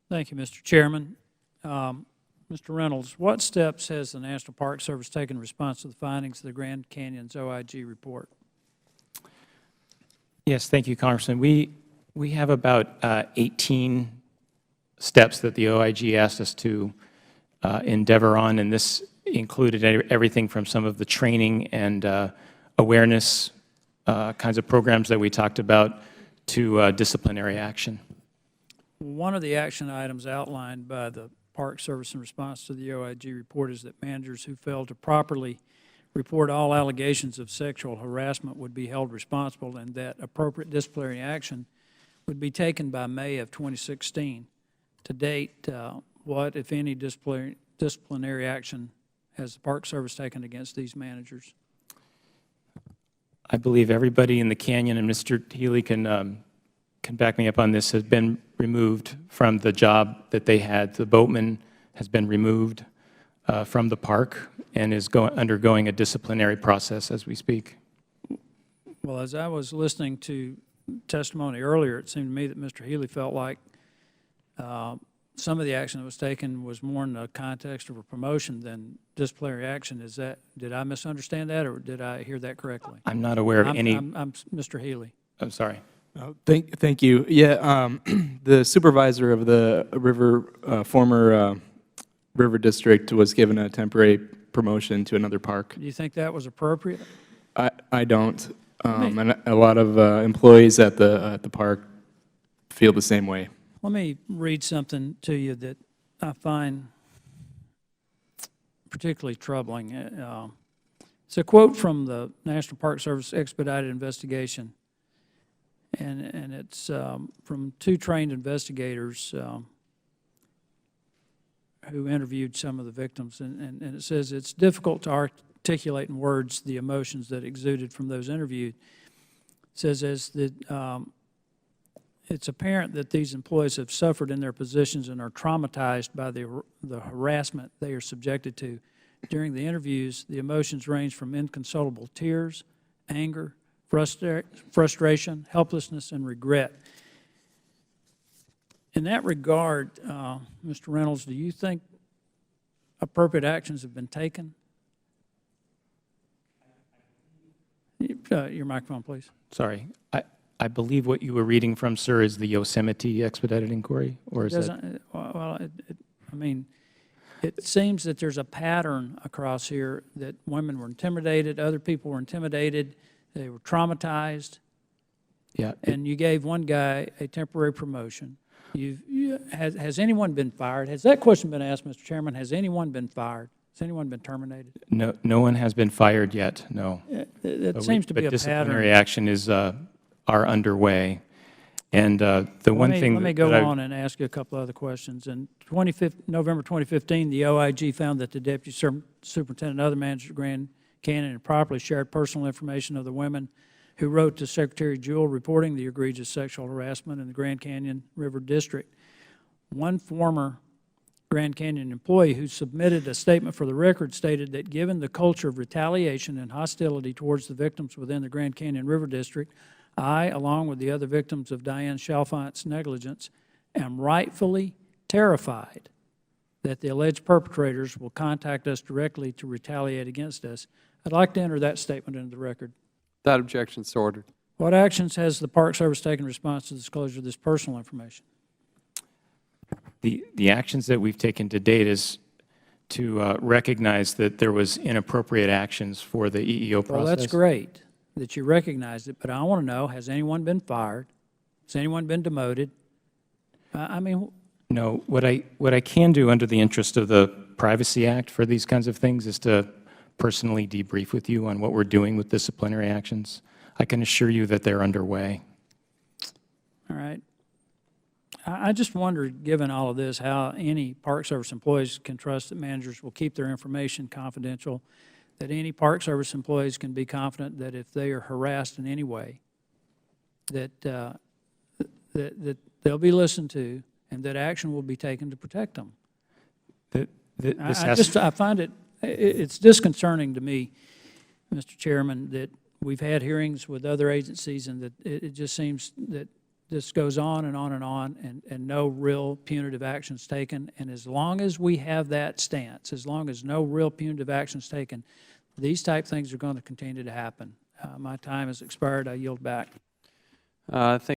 Thank you, Mr. Chairman. Mr. Reynolds, what steps has the National Park Service taken in response to the findings of the Grand Canyon's OIG report? Yes, thank you, Congressman. We have about 18 steps that the OIG asked us to endeavor on, and this included everything from some of the training and awareness kinds of programs that we talked about to disciplinary action. One of the action items outlined by the Park Service in response to the OIG report is that managers who failed to properly report all allegations of sexual harassment would be held responsible and that appropriate disciplinary action would be taken by May of 2016. To date, what, if any, disciplinary action has the Park Service taken against these managers? I believe everybody in the canyon, and Mr. Healy can back me up on this, has been removed from the job that they had. The boatman has been removed from the park and is undergoing a disciplinary process as we speak. Well, as I was listening to testimony earlier, it seemed to me that Mr. Healy felt like some of the action that was taken was more in the context of a promotion than disciplinary action. Is that, did I misunderstand that, or did I hear that correctly? I'm not aware of any. I'm Mr. Healy. I'm sorry. Thank you. Yeah, the supervisor of the former river district was given a temporary promotion to another park. Do you think that was appropriate? I don't, and a lot of employees at the park feel the same way. Let me read something to you that I find particularly troubling. It's a quote from the National Park Service expedited investigation, and it's from two trained investigators who interviewed some of the victims, and it says it's difficult to articulate in words the emotions that exuded from those interviewed. It says it's apparent that these employees have suffered in their positions and are traumatized by the harassment they are subjected to. During the interviews, the emotions range from inconsolable tears, anger, frustration, helplessness, and regret. In that regard, Mr. Reynolds, do you think appropriate actions have been taken? Your microphone, please. Sorry. I believe what you were reading from, sir, is the Yosemite expedited inquiry, or is that? Well, I mean, it seems that there's a pattern across here that women were intimidated, other people were intimidated, they were traumatized. Yeah. And you gave one guy a temporary promotion. Has anyone been fired? Has that question been asked, Mr. Chairman? Has anyone been fired? Has anyone been terminated? No one has been fired yet, no. It seems to be a pattern. Disciplinary action are underway. And the one thing let me go on and ask you a couple other questions. In November 2015, the OIG found that the Deputy Superintendent and other managers of Grand Canyon improperly shared personal information of the women who wrote to Secretary Jewell reporting the egregious sexual harassment in the Grand Canyon River District. One former Grand Canyon employee who submitted a statement for the record stated that given the culture of retaliation and hostility towards the victims within the Grand Canyon River District, I, along with the other victims of Diane Chalfont's negligence, am rightfully terrified that the alleged perpetrators will contact us directly to retaliate against us. I'd like to enter that statement into the record. That objection is ordered. What actions has the Park Service taken in response to the disclosure of this personal information? The actions that we've taken to date is to recognize that there was inappropriate actions for the EEO process. Well, that's great that you recognized it, but I want to know, has anyone been fired? Has anyone been demoted? I mean... No, what I can do under the interest of the Privacy Act for these kinds of things is to personally debrief with you on what we're doing with disciplinary actions. I can assure you that they're underway. All right. I just wonder, given all of this, how any Park Service employees can trust that managers will keep their information confidential, that any Park Service employees can be confident that if they are harassed in any way, that they'll be listened to and that action will be taken to protect them. I find it's disconcerting to me, Mr. Chairman, that we've had hearings with other agencies and that it just seems that this goes on and on and on, and no real punitive action's taken. And as long as we have that stance, as long as no real punitive action's taken, these type things are going to continue to happen. My time has expired. I yield back. Thank